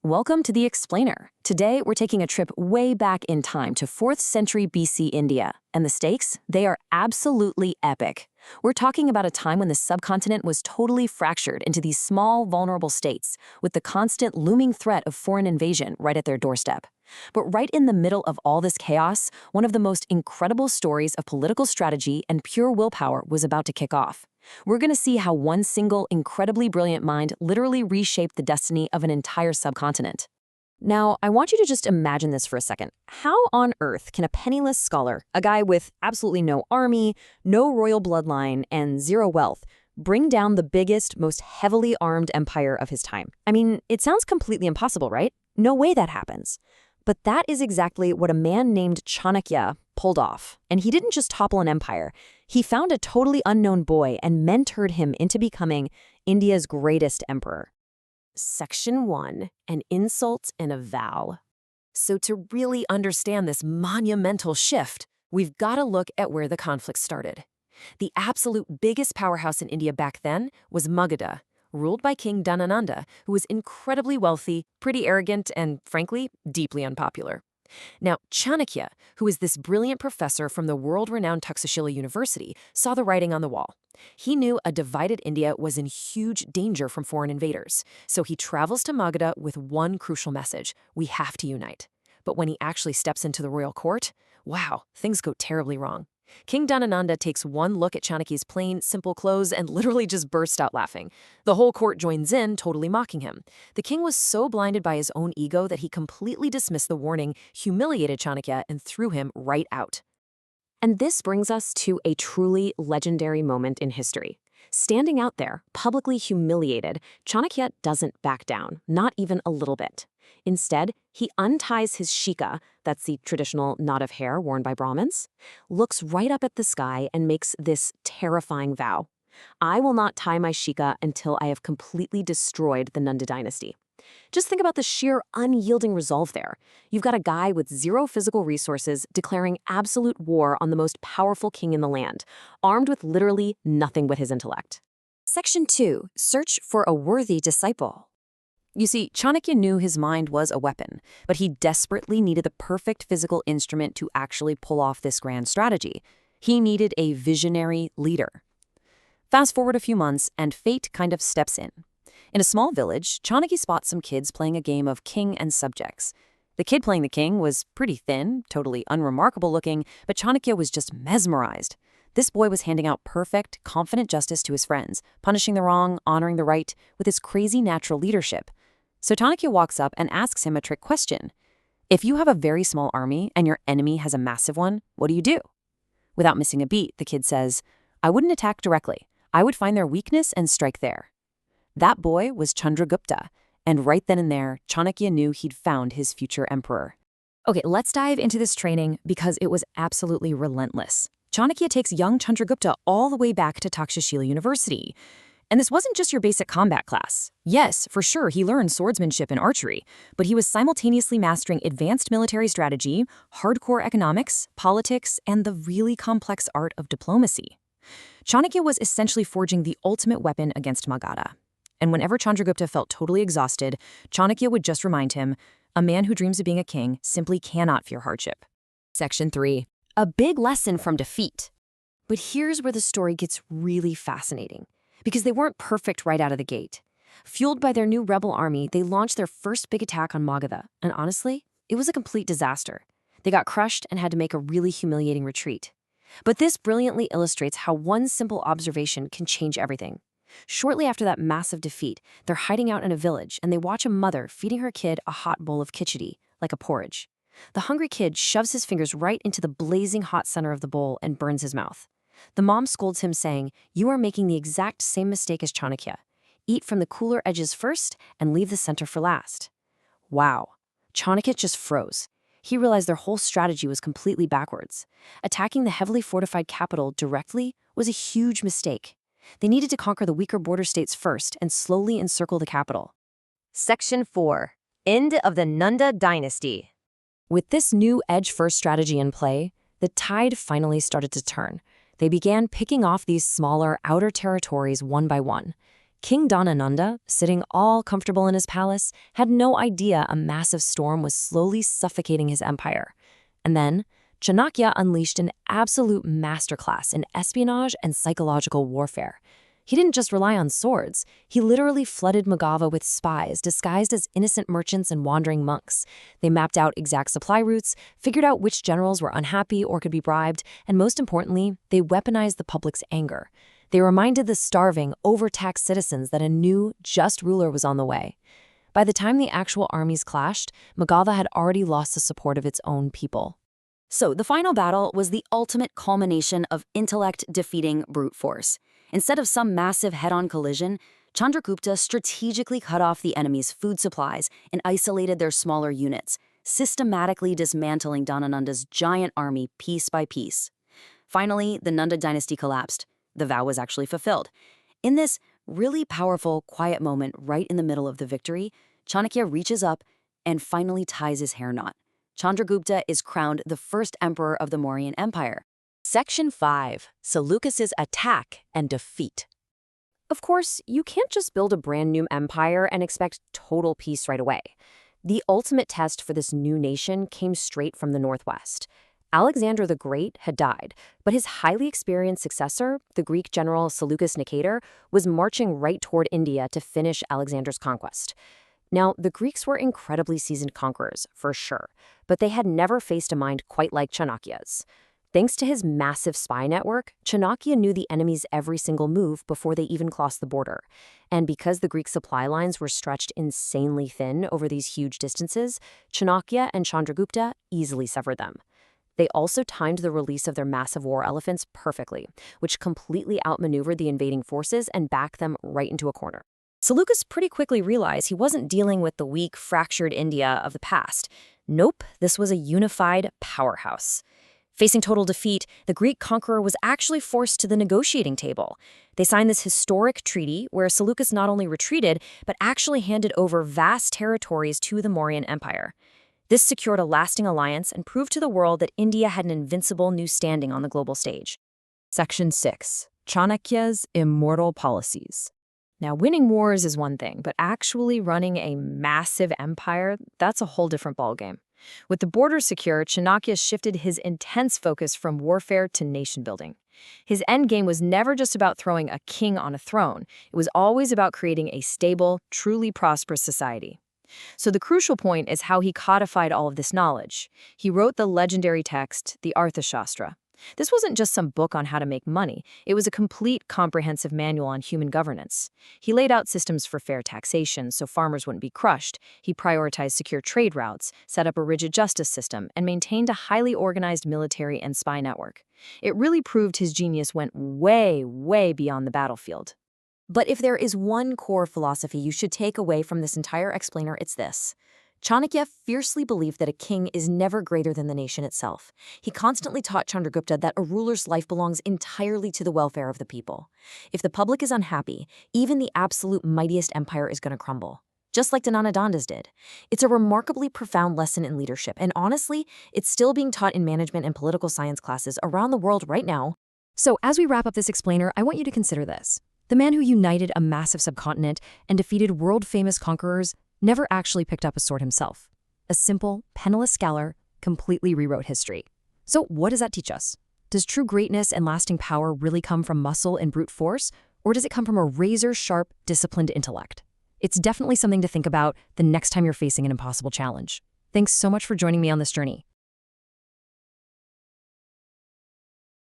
Welcome to The Explainer. Today, we're taking a trip way back in time to 4th century BC India. And the stakes? They are absolutely epic. We're talking about a time when the subcontinent was totally fractured into these small, vulnerable states, with the constant looming threat of foreign invasion right at their doorstep. But right in the middle of all this chaos, one of the most incredible stories of political strategy and pure willpower was about to kick off. We're going to see how one single, incredibly brilliant mind literally reshaped the destiny of an entire subcontinent. Now, I want you to just imagine this for a second. How on earth can a penniless scholar, a guy with absolutely no army, no royal bloodline, and zero wealth, bring down the biggest, most heavily armed empire of his time? I mean, it sounds completely impossible, right? No way that happens. But that is exactly what a man named Chanakya pulled off. And he didn't just topple an empire. He found a totally unknown boy and mentored him into becoming India's greatest emperor. Section 1, an insult and a vow. So to really understand this monumental shift, we've got to look at where the conflict started. The absolute biggest powerhouse in India back then was Magadha, ruled by King Dhanananda, who was incredibly wealthy, pretty arrogant, and, frankly, deeply unpopular. Now, Chanakya, who is this brilliant professor from the world-renowned Takshashila University, saw the writing on the wall. He knew a divided India was in huge danger from foreign invaders, so he travels to Magadha with one crucial message: we have to unite. But when he actually steps into the royal court, wow, things go terribly wrong. King Dhanananda takes one look at Chanakya's plain, simple clothes and literally just bursts out laughing. The whole court joins in, totally mocking him. The king was so blinded by his own ego that he completely dismissed the warning, humiliated Chanakya, and threw him right out. And this brings us to a truly legendary moment in history. Standing out there, publicly humiliated, Chanakya doesn't back down, not even a little bit. Instead, he unties his shika, that's the traditional knot of hair worn by Brahmins, looks right up at the sky and makes this terrifying vow: I will not tie my shika until I have completely destroyed the Nanda dynasty. Just think about the sheer unyielding resolve there. You've got a guy with zero physical resources declaring absolute war on the most powerful king in the land, armed with literally nothing but his intellect. Section 2. Search for a worthy disciple. You see, Chanakya knew his mind was a weapon, but he desperately needed the perfect physical instrument to actually pull off this grand strategy. He needed a visionary leader. Fast forward a few months, and fate kind of steps in. In a small village, Chanakya spots some kids playing a game of king and subjects. The kid playing the king was pretty thin, totally unremarkable looking, but Chanakya was just mesmerized. This boy was handing out perfect, confident justice to his friends, punishing the wrong, honoring the right, with his crazy natural leadership. So Chanakya walks up and asks him a trick question. If you have a very small army and your enemy has a massive one, what do you do? Without missing a beat, the kid says, I wouldn't attack directly. I would find their weakness and strike there. That boy was Chandragupta, and right then and there, Chanakya knew he'd found his future emperor. Okay, let's dive into this training because it was absolutely relentless. Chanakya takes young Chandragupta all the way back to Takshashila University. And this wasn't just your basic combat class. Yes, for sure, he learned swordsmanship and archery, but he was simultaneously mastering advanced military strategy, hardcore economics, politics, and the really complex art of diplomacy. Chanakya was essentially forging the ultimate weapon against Magadha. And whenever Chandragupta felt totally exhausted, Chanakya would just remind him, a man who dreams of being a king simply cannot fear hardship. Section 3. A big lesson from defeat. But here's where the story gets really fascinating, because they weren't perfect right out of the gate. Fueled by their new rebel army, they launched their first big attack on Magadha, and honestly, it was a complete disaster. They got crushed and had to make a really humiliating retreat. But this brilliantly illustrates how one simple observation can change everything. Shortly after that massive defeat, they're hiding out in a village, and they watch a mother feeding her kid a hot bowl of khichdi, like a porridge. The hungry kid shoves his fingers right into the blazing hot center of the bowl and burns his mouth. The mom scolds him, saying, you are making the exact same mistake as Chanakya. Eat from the cooler edges first and leave the center for last. Wow. Chanakya just froze. He realized their whole strategy was completely backwards. Attacking the heavily fortified capital directly was a huge mistake. They needed to conquer the weaker border states first and slowly encircle the capital. Section 4. End of the Nanda dynasty. With this new edge-first strategy in play, the tide finally started to turn. They began picking off these smaller outer territories one by one. King Dhanananda, sitting all comfortable in his palace, had no idea a massive storm was slowly suffocating his empire. And then, Chanakya unleashed an absolute masterclass in espionage and psychological warfare. He didn't just rely on swords. He literally flooded Magadha with spies disguised as innocent merchants and wandering monks. They mapped out exact supply routes, figured out which generals were unhappy or could be bribed, and most importantly, they weaponized the public's anger. They reminded the starving, overtaxed citizens that a new, just ruler was on the way. By the time the actual armies clashed, Magadha had already lost the support of its own people. So the final battle was the ultimate culmination of intellect defeating brute force. Instead of some massive head-on collision, Chandragupta strategically cut off the enemy's food supplies and isolated their smaller units, systematically dismantling Dhanananda's giant army piece by piece. Finally, the Nanda dynasty collapsed. The vow was actually fulfilled. In this really powerful, quiet moment right in the middle of the victory, Chanakya reaches up and finally ties his hair knot. Chandragupta is crowned the first emperor of the Mauryan Empire. Section 5. Seleucus's Attack and Defeat. Of course, you can't just build a brand new empire and expect total peace right away. The ultimate test for this new nation came straight from the northwest. Alexander the Great had died, but his highly experienced successor, the Greek general Seleucus Nicator, was marching right toward India to finish Alexander's conquest. Now, the Greeks were incredibly seasoned conquerors, for sure, but they had never faced a mind quite like Chanakya's. Thanks to his massive spy network, Chanakya knew the enemy's every single move before they even crossed the border. And because the Greek supply lines were stretched insanely thin over these huge distances, Chanakya and Chandragupta easily severed them. They also timed the release of their massive war elephants perfectly, which completely outmaneuvered the invading forces and backed them right into a corner. Seleucus pretty quickly realized he wasn't dealing with the weak, fractured India of the past. Nope, this was a unified powerhouse. Facing total defeat, the Greek conqueror was actually forced to the negotiating table. They signed this historic treaty where Seleucus not only retreated, but actually handed over vast territories to the Mauryan Empire. This secured a lasting alliance and proved to the world that India had an invincible new standing on the global stage. Section 6. Chanakya's Immortal Policies. Now, winning wars is one thing, but actually running a massive empire, that's a whole different ballgame. With the borders secure, Chanakya shifted his intense focus from warfare to nation-building. His endgame was never just about throwing a king on a throne. It was always about creating a stable, truly prosperous society. So the crucial point is how he codified all of this knowledge. He wrote the legendary text, the Arthashastra. This wasn't just some book on how to make money. It was a complete, comprehensive manual on human governance. He laid out systems for fair taxation so farmers wouldn't be crushed. He prioritized secure trade routes, set up a rigid justice system, and maintained a highly organized military and spy network. It really proved his genius went way, way beyond the battlefield. But if there is one core philosophy you should take away from this entire explainer, it's this. Chanakya fiercely believed that a king is never greater than the nation itself. He constantly taught Chandragupta that a ruler's life belongs entirely to the welfare of the people. If the public is unhappy, even the absolute mightiest empire is going to crumble, just like Dhanananda's did. It's a remarkably profound lesson in leadership, and honestly, it's still being taught in management and political science classes around the world right now. So as we wrap up this explainer, I want you to consider this. The man who united a massive subcontinent and defeated world-famous conquerors never actually picked up a sword himself. A simple, penniless scholar completely rewrote history. So what does that teach us? Does true greatness and lasting power really come from muscle and brute force, or does it come from a razor-sharp, disciplined intellect? It's definitely something to think about the next time you're facing an impossible challenge. Thanks so much for joining me on this journey.